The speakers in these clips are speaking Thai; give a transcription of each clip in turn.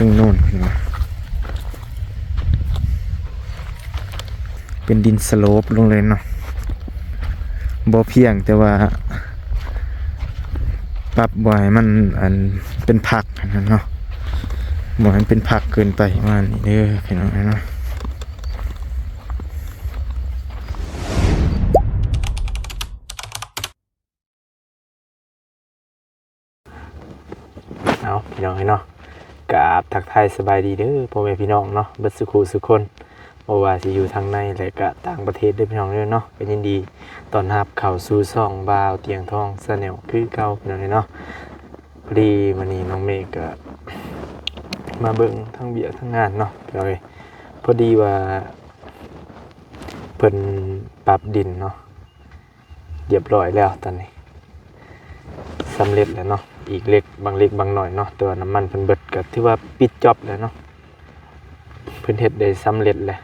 พิ่งโน่นนะเป็นดินสโลปลงเลยเนาะบ่เพียงแต่ว่าปรับบ่อยมันอันเป็นผักนั่นเนาะบ่ให้มันเป็นผักเกินไปว่านี่เด้อพี่น้องเนาะเอาพี่น้องเนาะกราบทักทายสบายดีเด้อพ่อแม่พี่น้องเนาะเบิดสุขุสุขคนบ่ว่าสิอยู่ทางในและก็ต่างประเทศด้วยพี่น้องเด้อเนาะก็ยินดีต้อนรับเข้าสู่ช่องบ่าวเตียงทองชาแนลคือเก่าพี่น้องเนาะพอดีวันนี้น้องเมฆก็มาเบิ่งทั้งเบียทั้งงานเนาะพี่น้องเอ้ยพอดีว่าเพิ่นปรับดินเนาะเรียบร้อยแล้วตอนนี้สำเร็จแล้วเนาะอีกเล็กบางหน่อยเนาะตัวน้ำมันเพิ่นเบิดก็ถือว่าปิดจ็อบแล้วเนาะเพิ่นเฮ็ดได้สำเร็จแล้ว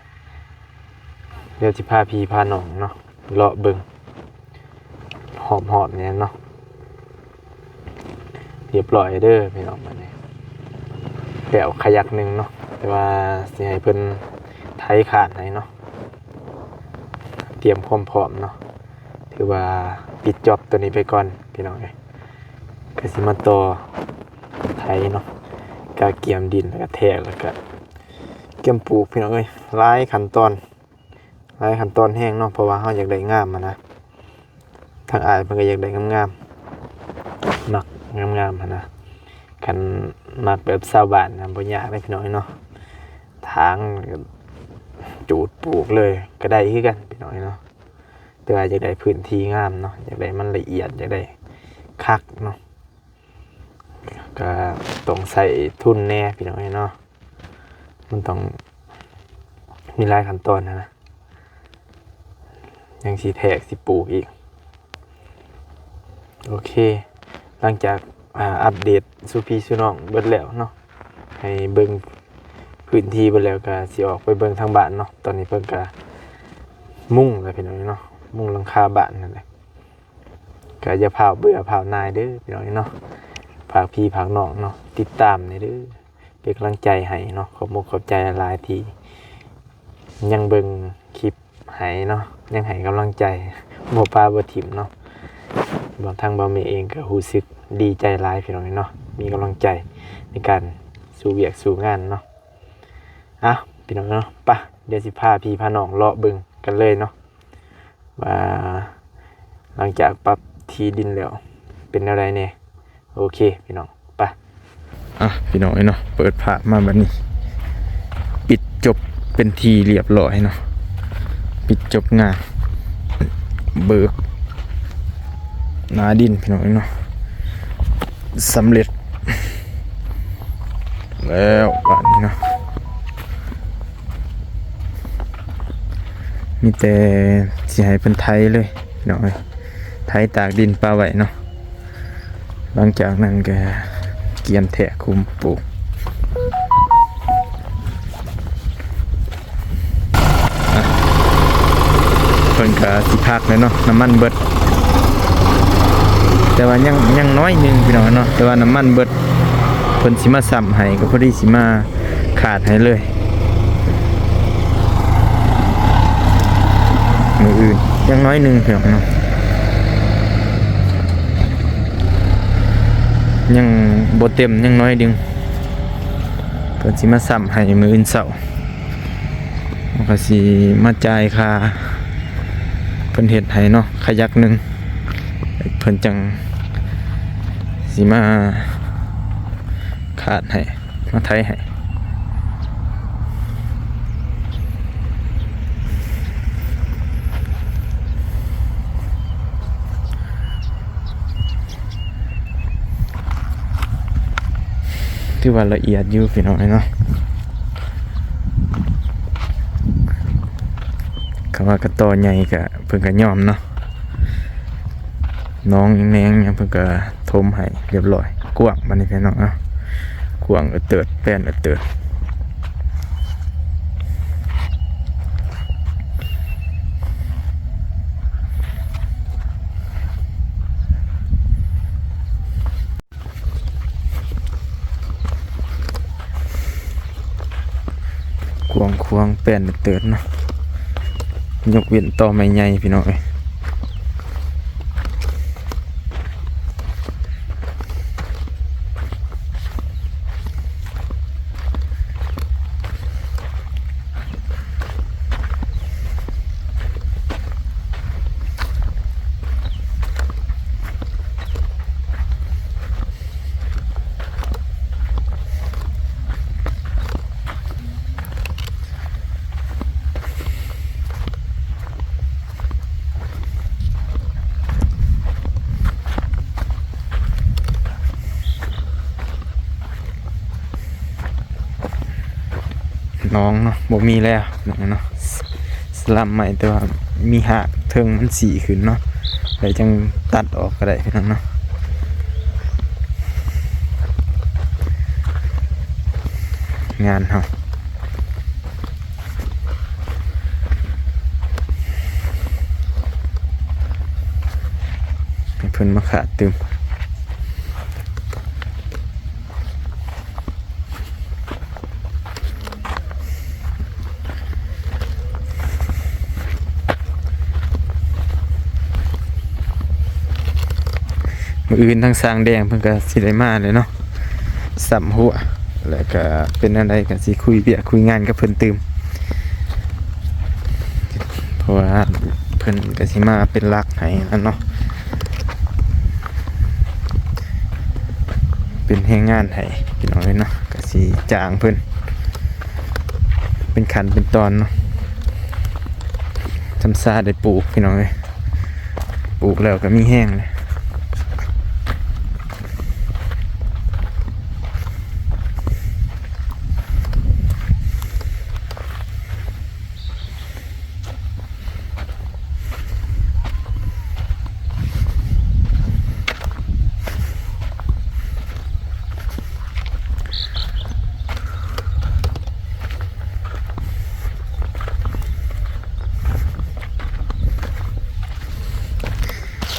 เดี๋ยวสิพาพี่พาน้องเนาะเลาะเบิ่งหอบๆเนี่ยเนาะเรียบร้อยเด้อพี่น้องบัดนี้แล้วขยักนึงเนาะแต่ว่าสิให้เพิ่นไถขาดให้เนาะเตรียมพร้อมๆเนาะถือว่าปิดจ็อบตัวนี้ไปก่อนพี่น้องเอ้ยก็สิมาต่อไถเนาะกะเกียมดินแล้วก็แทกแล้วก็เกียมปลูกพี่น้องเอ้ยหลายขั้นตอนแห้งเนาะเพราะว่าเฮาอยากได้งามนะทางอ้ายเพิ่นก็อยากได้งามๆมักงามๆนะคันมักแบบชาวบ้านนะบ่ยากเลยพี่น้องเนาะทางจูดปลูกเลยก็ได้คือกันพี่น้องเนาะแต่ว่าอยากได้พื้นที่งามเนาะอยากได้มันละเอียดอยากได้คักเนาะก็ต้องใส่ทุนแน่พี่น้องเนาะมันต้องมีหลายขั้นตอนนะยังสิแทกสิปลูกอีกโอเคหลังจากอัปเดตสู่พี่สู่น้องเบิดแล้วเนาะให้เบิ่งพื้นที่เบิดแล้วก็สิออกไปเบิ่งทางบ้านเนาะตอนนี้เพิ่นก็มุ่งแล้วพี่น้องเนาะมุ่งหลังคาบ้านนั่นแหละก็อย่าพาเบื่อพานายเด้อพี่น้องเนาะฝากพี่ฝากน้องเนาะติดตามนี่เด้อเป็นกำลังใจให้เนาะขอบคุณขอบใจหลายที่ยังเบิ่งคลิปให้เนาะยังให้กำลังใจบ่ปาบ่ถิ่มเนาะบางทางบ่มีเองก็รู้สึกดีใจหลายพี่น้องเนาะมีกำลังใจในการสู้เวียกสู้งานเนาะพี่น้องเนาะป่ะเดี๋ยวสิพาพี่พาน้องเลาะเบิ่งกันเลยเนาะว่าหลังจากปรับที่ดินแล้วเป็นอะไรเนี่ยโอเคพี่น้องป่ะพี่น้องเนาะเปิดผ้ามาแบบนี้ปิดจบเป็นทีเรียบร้อยเนาะปิดจบงานเบิกหนาดินพี่น้องเนาะสำเร็จแล้วแบบนี้เนาะมีแต่สิให้เป็นไทยเลยพี่น้องไทยตากดินปลาไว้เนาะหลังจากนั้นก็เกียมแทะคุมปลูกเพิ่นก็สิพักเลยเนาะน้ำมันเบิดแต่ว่ายังน้อยนึงพี่น้องเนาะแต่ว่าน้ำมันเบิดเพิ่นสิมาซ้ำให้ก็พอดีสิมาขาดให้เลยมืออื่นยังน้อยนึงพี่น้องเนาะยังบ่เต็มยังน้อยดึงเพิ่นสิมาซ้ำให้มื้ออื่นเช้ามันก็สิมาจ่ายค่าเพิ่นเฮ็ดให้เนาะขยักนึงเพิ่นจังสิมาขาดให้มาไถให้ที่ว่าละเอียดอยู่พี่น้องเนาะคำว่ากระต่อใหญ่ก็เพิ่นก็ยอมเนาะน้องยังแนงเพิ่นก็ทมให้เรียบร้อยกว้างบัดนี้พี่น้องเนาะกว้างเติดแป้นเติด วงแป้นเติร์ดเนาะยกเว้นต่อไม้ใหญ่พี่น้องเอ้ยน้องเนาะบ่มีแล้วเนาะสลัมใหม่แต่ว่ามีหักเทิงมันสีขึ้นเนาะเดี๋ยวจังตัดออกก็ได้พี่น้องเนาะงานเฮาให้เพิ่นมาขาดตึมมืออื่นทั้งสร้างแดงเพิ่นก็สิได้มาเลยเนาะสัมหัวแล้วก็เป็นอะไรก็สิคุยเบียคุยงานกับเพิ่นตื่มเพราะว่าเพิ่นก็สิมาเป็นหลักให้นั่นเนาะเป็นแรงงานให้พี่น้องเนาะก็สิจ้างเพิ่นเป็นขั้นเป็นตอนเนาะทำซาได้ปลูกพี่น้องเอ้ยปลูกแล้วก็มีแห้งเลย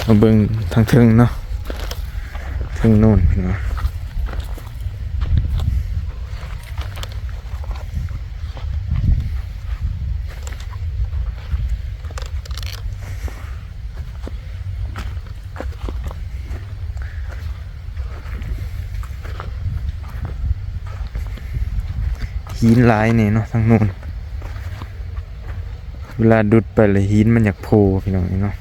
มาเบิ่งทางเทิงเนาะเทิงโน่นพี่น้องหินหลายเนี่ยเนาะทางโน่นเวลาดุดไปเลยหินมันอยากโผล่พี่น้องเนาะ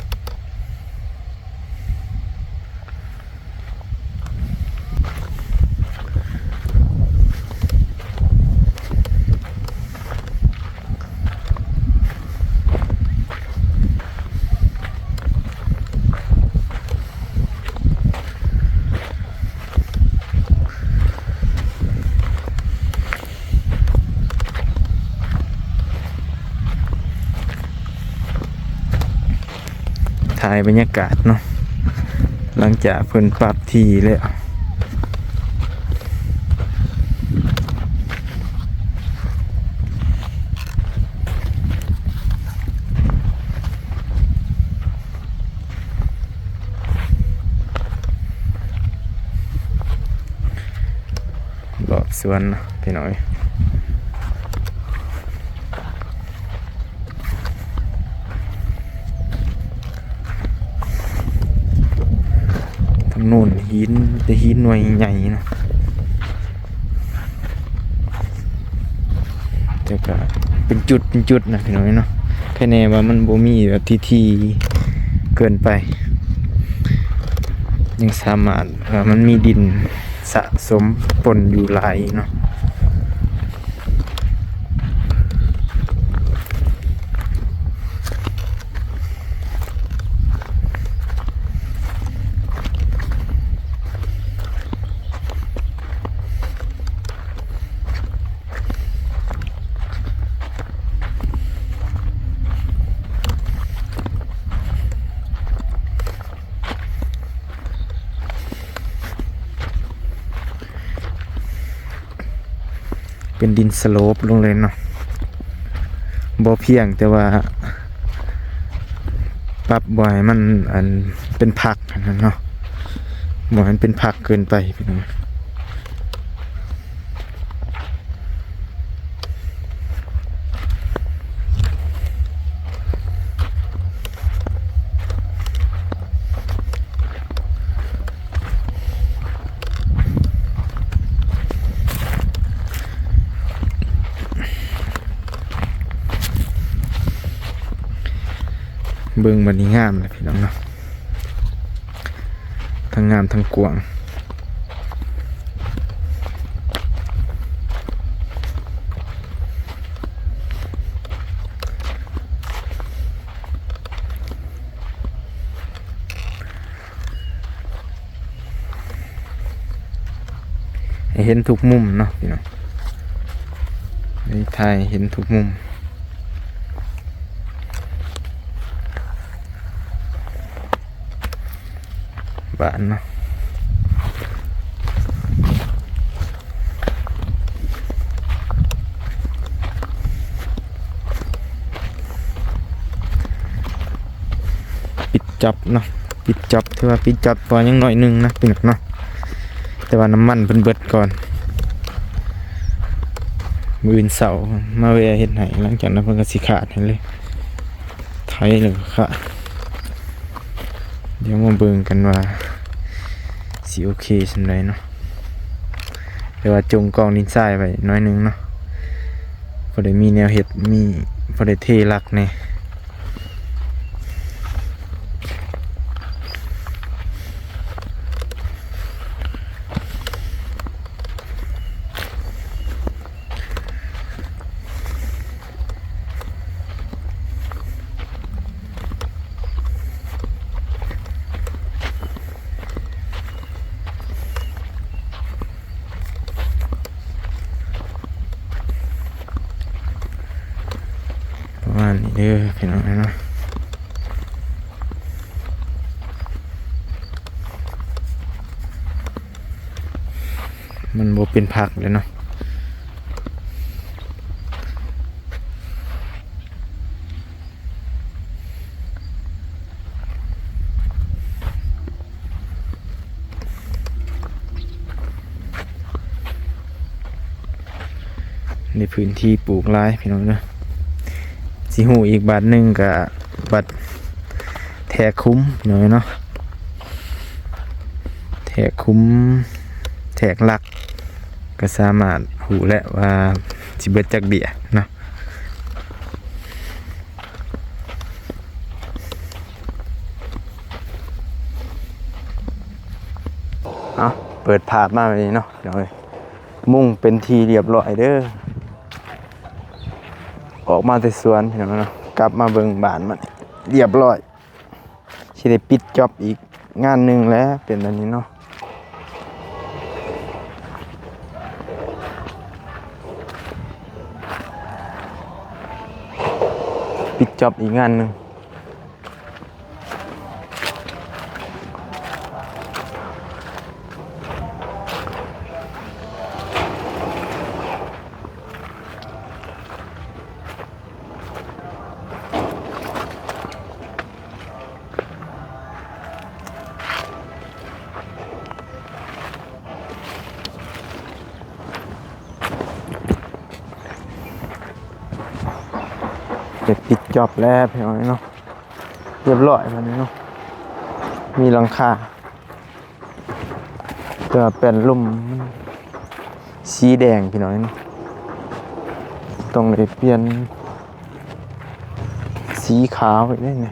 ถ่ายบรรยากาศเนาะหลังจากเพิ่นปรับทีแล้วรอบสวนเนาะพี่น้อยทางโน่นหินแต่หินหน่วยใหญ่เนาะแต่ก็เป็นจุดนะพี่น้อยเนาะแค่แน่ว่ามันบ่มีแบบที่เกินไปยังสามารถมันมีดินสะสมปนอยู่หลายเนาะเป็นดินสโลปลงเลยเนาะบ่เพียงแต่ว่าปรับบ่อยมันเป็นผักนะเนาะบ่ให้มันเป็นผักเกินไปพี่น้อง เบิ่งบัดนี้งามเลยพี่น้องเนาะทั้งงามทั้งกว้างให้เห็นทุกมุมเนาะพี่น้องในไทยเห็นทุกมุมบ้านเนาะปิดจับเนาะปิดจับถือว่าปิดจับพอยังหน่อยนึงนะพี่น้องเนาะแต่ว่าน้ำมันเพิ่นเบิดก่อนมื้อเสาร์มาแวะเฮ็ดให้หลังจากนั้นเพิ่นก็สิขาดให้เลยไทยเลยค่ะเดี๋ยวมาเบิ่งกันว่าสิโอเคสันใดเนาะแต่ว่าจงกองดินทรายไว้น้อยนึงเนาะพอได้มีแนวเฮ็ดมีพอได้เทหลักแน่ประมาณนี้เด้อพี่น้องเนาะมันบ่เป็นผักเลยเนาะในพื้นที่ปลูกหลายพี่น้องเนาะสิหูอีกบาทหนึ่งกับบัตรแทกคุ้มหน่อยเนาะแทกคุ้มแทกหลักก็สามารถหูและว่าสิเบิดจักเดียเนาะเอาเปิดภาพมาแบบนี้เนาะเดี๋ยวมุ่งเป็นทีเรียบร้อยเด้อออกมาแต่สวนพี่น้องเนาะกลับมาเบิ่งบ้านมันเรียบร้อยสิได้ปิดจ็อบอีกงานหนึ่งแล้วเป็นแบบนี้เนาะปิดจ็อบอีกงานหนึ่งเด็กปิดจ็อบแล้วพี่น้องเนาะเรียบร้อยแบบนี้เนาะมีหลังคาแต่เป็นลุ่มสีแดงพี่น้องเนาะต้องเลยเปลี่ยนสีขาวไปได้ไง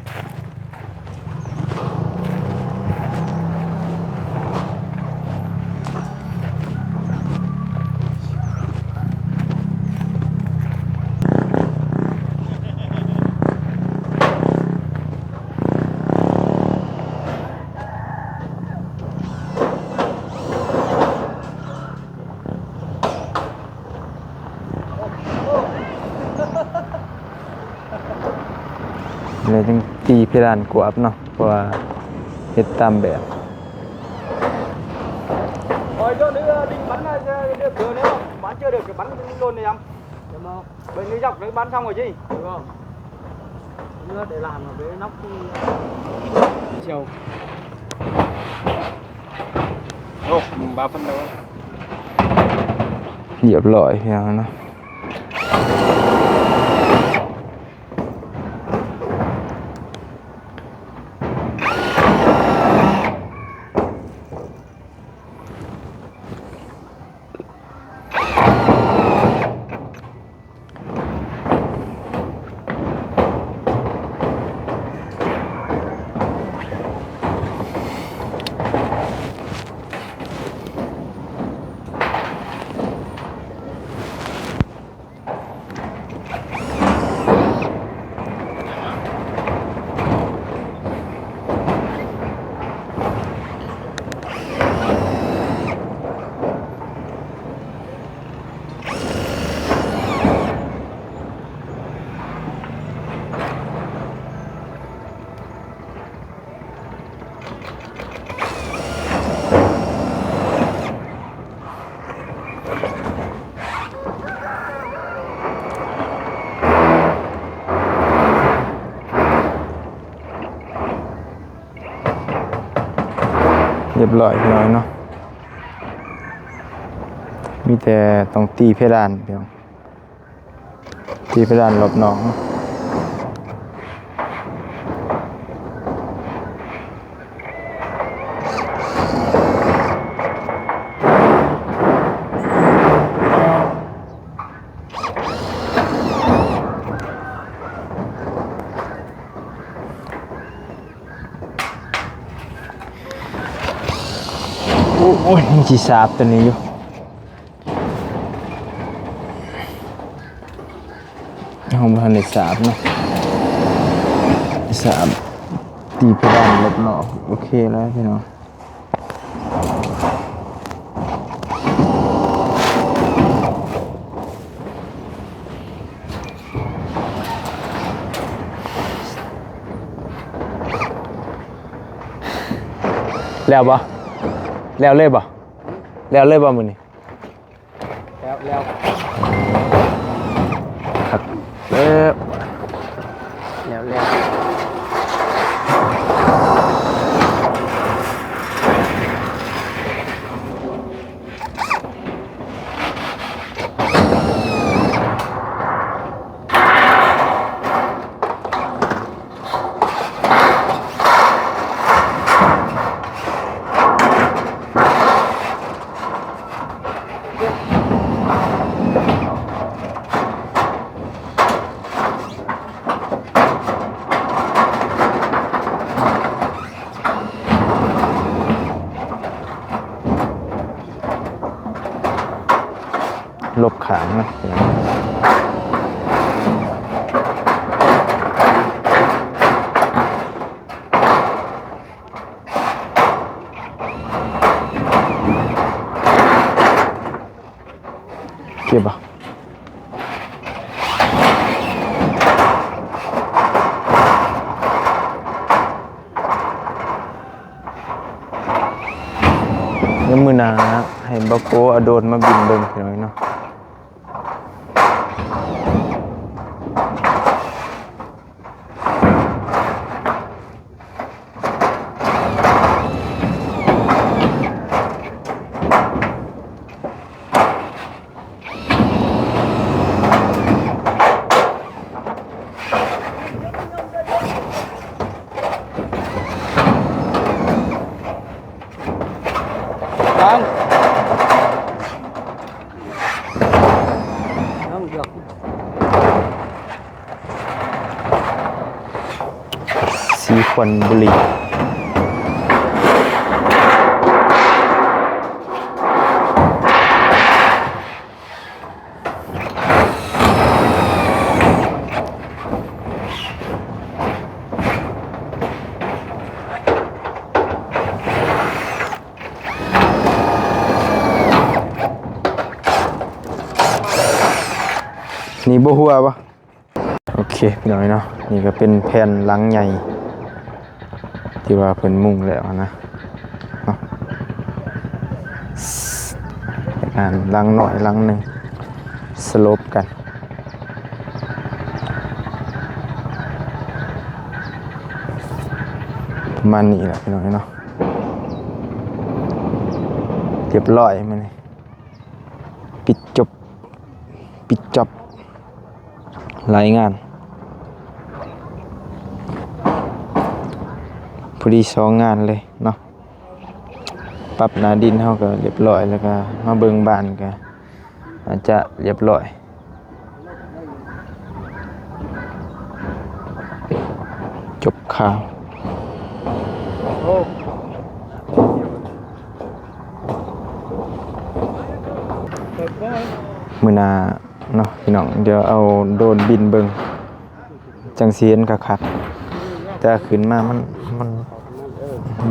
เลยจึงตีเพดานกวาดเนาะเพราะว่าเฮ็ดตามแบบrồi cho đứa định bắn được thừa nếu mà bán chưa được thì bắn luôn này em bên cái dọc đấy bán xong rồi chứ được không đưa để làm ở cái nóc chiều ô 3 phân đâu เรียบร้อยพี่น้องเนาะ เรียบร้อยพี่น้อยเนาะมีแต่ต้องตีเพดานเดี๋ยวตีเพดานรอบนอกเนาะโอ้ยมันจีสาบตัวนี้อยู่ห้องพันในสาบเนาะสาบตีเพดานลบนอกโอเคแล้วพี่น้องแล้วบ่แล้วเลยบ่แล้วเลยบ่มื้อนี้แล้วครับแล้วลบขางนะเก็บอ่ะแล้วมือหนาให้บักโกเอาโดรนมาบินเบิ่งพี่น้อยเนาะสีควันบุรีนี่บ่หัวปะโอเคพี่น้อยเนาะนี่ก็เป็นแผ่นหลังใหญ่ที่ว่าเพิ่นมุ่งแล้วนะเนาะหลังหน่อยหลังหนึ่งสลบกันประมาณนี้แหละพี่น้อยเนาะเรียบร้อยมื้อนี้ปิดจบรายงานพอดี2งานเลยเนาะปรับหน้าดินเฮาก็เรียบร้อยแล้วก็มาเบิ่งบ้านก็อาจจะเรียบร้อยจบข่าวมื้อหน้าเนาะพี่น้องเดี๋ยวเอาโดรนบินเบิ่งจังสิเห็นคักๆแต่ขึ้นมามัน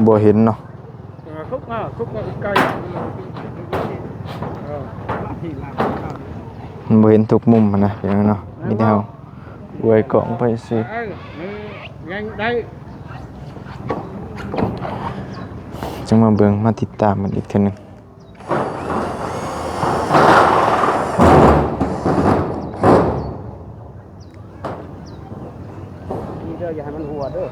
บ่เห็นเนาะมันบ่เห็นทุกมุมนะพี่น้องเนาะมีแต่เฮาอวยกล่องไปสิจังมาเบิ่งมาติดตามมันอีกเทื่อนึงอย่าให้มันหัวเด้อ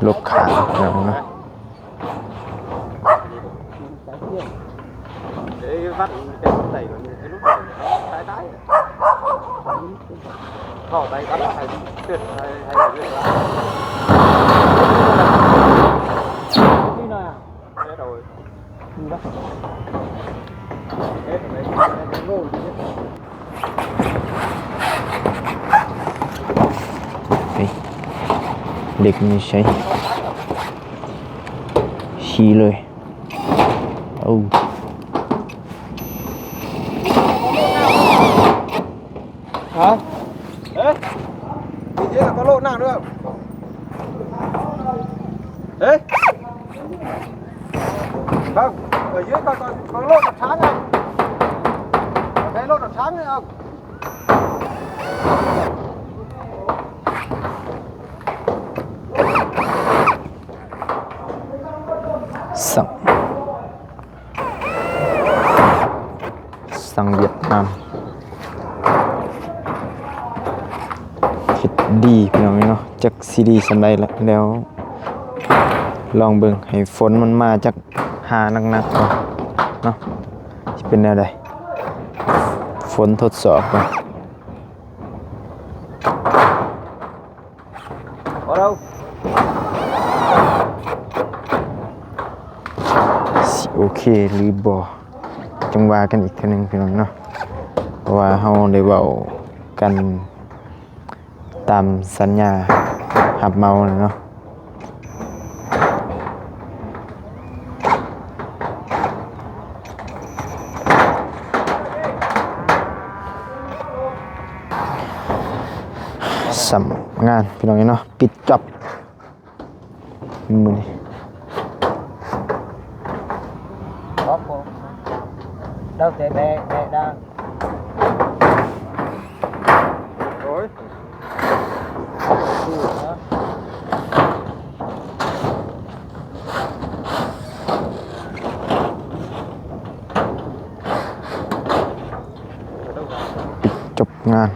ลบขาเนาะ để vắt cái lúc này cái lúc này tái tái thỏ tay cắn hay tuyệt hay là tuyệt là đi nào thế rồi đi bắt thế đấy cái ngô Đây. เด็กนี่ใช้ชี้เลยโอ้ hả ê đi dưới là có lỗ nào nữa không ê không ở dưới có lỗ đập sáng không thấy lỗ đập sáng hay khôngสั่งเวียดนามคิดดีพี่น้องเนาะจากซีดีสันใดแล้วลองเบิ่งให้ฝนมันมาจากหานักๆก่อนเนาะจะเป็นแนวใดฝนทดสอบก่อน ở đâu สิโอเคหรือบ่จังว่ากันอีกทีนึงพี่น้องเนาะเพราะว่าเฮาได้เว้ากันตามสัญญาหับเมาเนาะสำงานพี่น้องเนาะปิดจ็อบมื้อนี้ có cô đâu để ra rồiจบงาน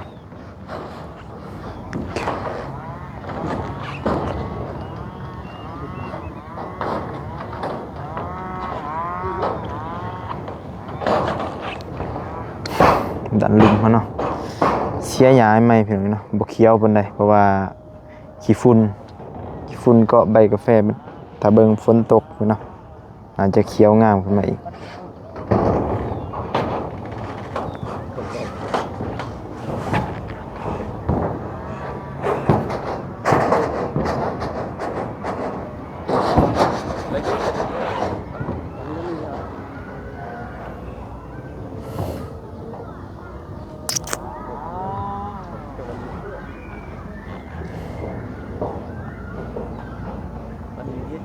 ดันลุมเขาเนาะเสียยาไหมพี่น้องเนาะบ่เคี้ยวปานใดเพราะว่าขี้ฝุ่นเกาะใบกาแฟถ้าเบิ่งฝนตกเนาะอาจจะเคี้ยวงามขึ้นมาอีก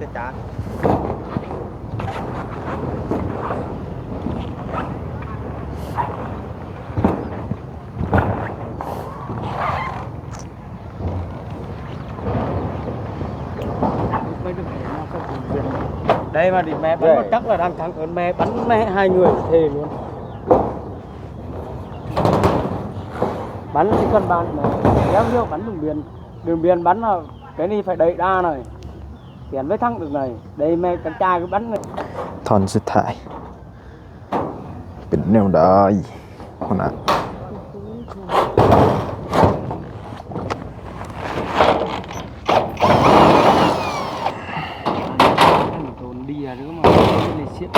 cái chán đây mà thì mẹ bắn một chắc là đang thắng hơn mẹ bắn mẹ hai người thề luôn bắn cái con bàn mà kéo vô bắn đường biên bắn là cái này phải đẩy đa này tiền mới thắng được này đây mẹ con trai cứ bắn này ตอนสุดท้ายเป็นแนวใดคนน่ะ đồn đi à nữa mà cái này xiết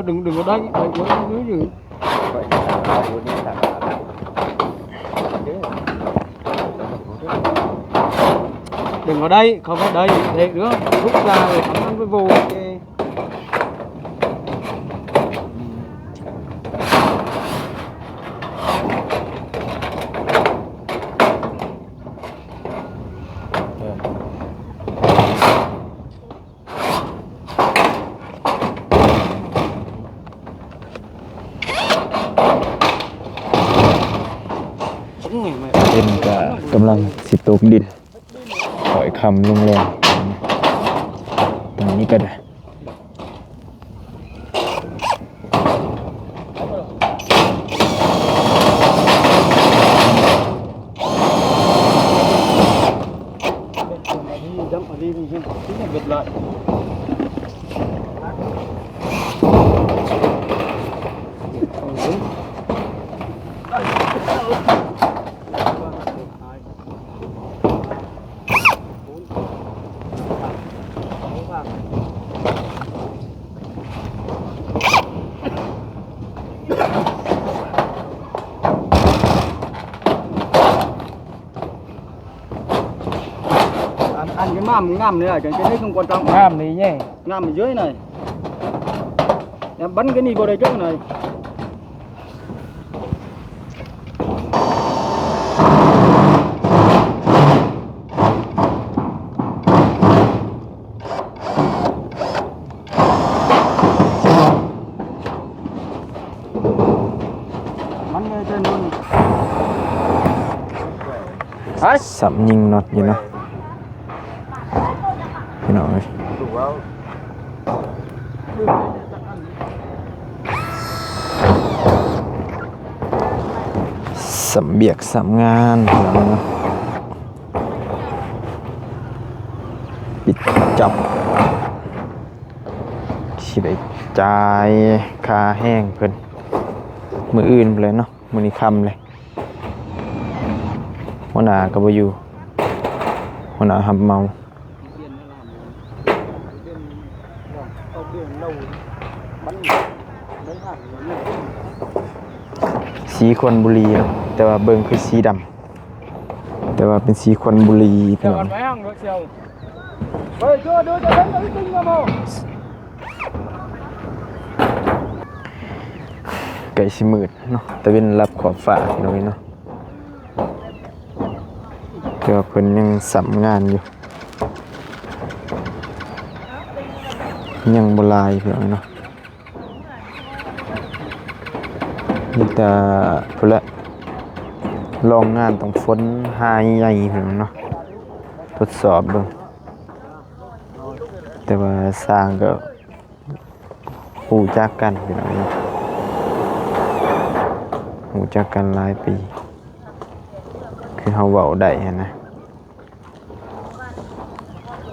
đừng có đây đừng có dưới gì vậy đừng ở đây không có đây thế nữa rút ra rồi thắng ăn với vôเป็นก็กำลังสิตกดินถอยคำลงแรงตรงนี้ก็ได้ ngam này là cái đấy không quan trọng. งามนี่แย่ง Ngam ở dưới này. Em bắn cái này vào đây trước này. Bắn lên trên luôn. สับยิงน็อตอยู่เนาะพี่น้องเอ้ยสำเบียกสำงานพี่น้องเนาะปิดจับสิได้จ่ายค่าแห้งเพิ่นมื้ออื่นไปเลยเนาะมื้อนี้ค่ำเลยหัวหน้าก็บ่อยู่หัวหน้าหับเมาสีควันบุรีเนาะแต่ว่าเบิ่งคือสีดำแต่ว่าเป็นสีควันบุรีพี่น้อง Mấy hàng được chiều. Ơi, đưa cho đánh cái tinh ra mồ. ไก่สิมืดเนาะแต่เป็นรับขอบฟ้าพี่น้องเนาะแต่ว่าเพิ่นยังสำงานอยู่ยังบ่ลายพี่น้องเนาะนี่แต่พุ่นละลองงานต้องฝนหายใหญ่พี่น้องเนาะทดสอบเบิ่งแต่ว่าสร้างก็ฮู้จักกันพี่น้องเนาะฮู้จักกันหลายปีคือเฮาเว้าได้หันนะ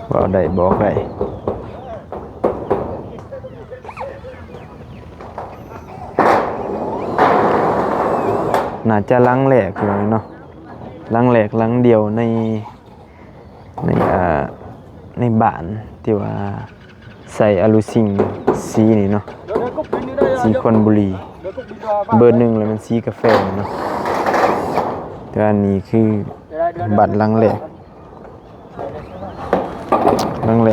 เว้าได้บอกได้น่าจะลังแหลกพี่น้องเนาะลังแหลกลังเดียวในบ้านที่ว่าใส่อะลูซิงสีนี่เนาะ Đưa đây cúc pin đi đây. สีควันบุรี Đưa cúc pin ra. เบอร์หนึ่งแล้วมันสีกาแฟเนาะแต่อันนี้คือบัตรลังแหล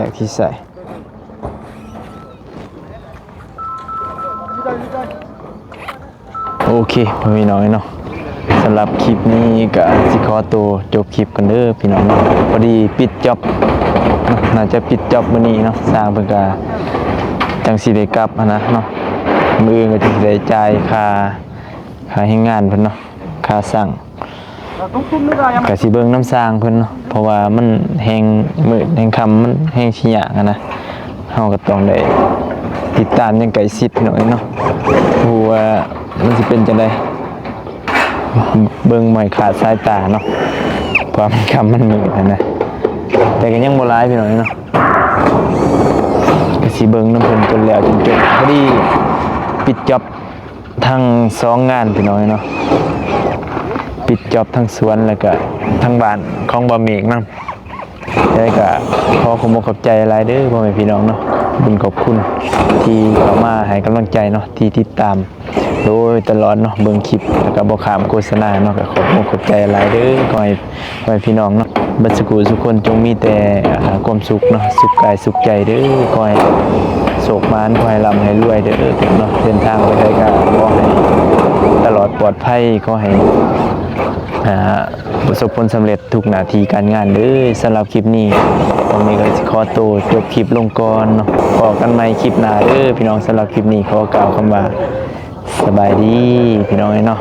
กที่ใส่ Đi đây, đi đây. โอเคพี่น้องเนาะสำหรับคลิปนี้ก็สิขอตัวจบคลิปกันเด้อพี่น้องเนาะพอดีปิดจ็อบเนาะน่าจะปิดจ็อบมื้อนี้เนาะสร้างเพิ่นก็จังสิได้กลับหั้นนะเนาะมื้ออื่นก็จะได้จ่ายค่าให้งานเพิ่นเนาะค่าสร้าง Là cúc cúc nước ra em. ก็สิเบิ่งน้ำสร้างเพิ่นเนาะเพราะว่ามันแฮงมืดแฮงค่ำมันแฮงสิยากอะนะเฮาก็ต้องได้ติดตามอย่างใกล้ชิดหน่อยเนาะผู้ว่ามันสิเป็นจังได๋เบิ่งไม่ขาดสายตาเนาะความคำมันมืดนะแต่ก็ยังบ่ร้ายพี่น้องเนาะก็สิเบิ่งน้ำเพิ่นจนแล้วจนจบพอดีปิดจ็อบทั้ง2งานพี่น้องเนาะปิดจ็อบทั้งสวนแล้วก็ทั้งบ้านของบ่เมฆนำแล้วก็ขอขอบใจหลายเด้อพ่อแม่พี่น้องเนาะบุญขอบคุณที่เข้ามาให้กำลังใจเนาะที่ติดตามโดยตลอดเนาะเบิ่งคลิปแล้วก็บ่ข้ามโฆษณาเนาะก็ขอบใจหลายเด้อขอให้พี่น้องเนาะบัดสุขทุกคนจงมีแต่ความสุขเนาะสุขกายสุขใจเด้อขอให้โศกมานขอให้ร่ำให้รวยเด้อเนาะเดินทางไปได้ก็ขอให้ตลอดปลอดภัยขอให้ประสบผลสำเร็จทุกหน้าที่การงานเด้อสำหรับคลิปนี้ผมมีก็สิขอตัวจบคลิปลงก่อนเนาะพบกันใหม่คลิปหน้าเด้อพี่น้องสำหรับคลิปนี้ขอกล่าวคำว่าสบายดีพี่น้องเนาะ